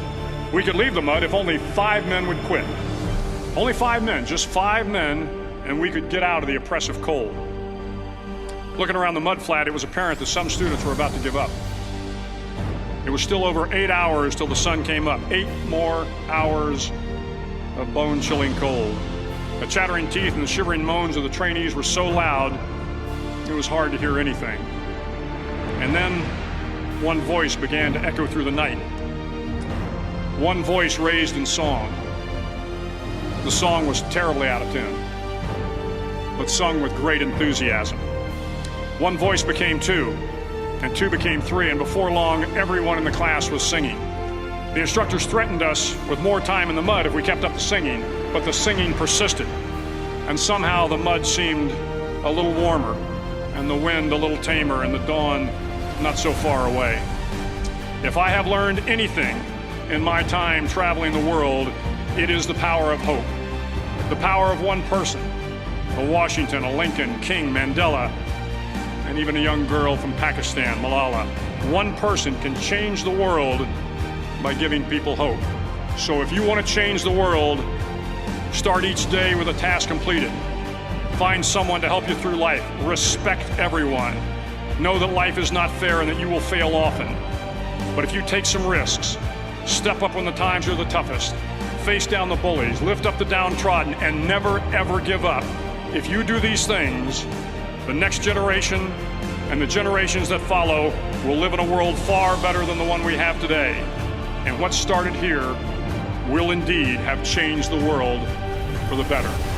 we could leave the mud if only 5 men would quit. Only 5 men, just 5 men, and we could get out of the oppressive cold. Looking around the mud flat, it was apparent that some students were about to give up. It was still over 8 hours till the sun came up. 8 more hours of bone-chilling cold. The chattering teeth and the shivering moans of the trainees were so loud, it was hard to hear anything. And then one voice began to echo through the night. One voice raised in song. The song was terribly out of tune, but sung with great enthusiasm. One voice became 2, and 2 became 3, and before long, everyone in the class was singing. The instructors threatened us with more time in the mud if we kept up the singing, but the singing persisted, and somehow the mud seemed a little warmer, and the wind a little tamer, and the dawn not so far away. If I have learned anything in my time traveling the world, it is the power of hope. The power of one person, a Washington, a Lincoln, King, Mandela, and even a young girl from Pakistan, Malala. One person can change the world by giving people hope. So if you want to change the world, start each day with a task completed. Find someone to help you through life. Respect everyone. Know that life is not fair and that you will fail often. But if you take some risks, step up when the times are the toughest, face down the bullies, lift up the downtrodden, and never ever give up. If you do these things, the next generation and the generations that follow will live in a world far better than the one we have today. And what started here will indeed have changed the world for the better.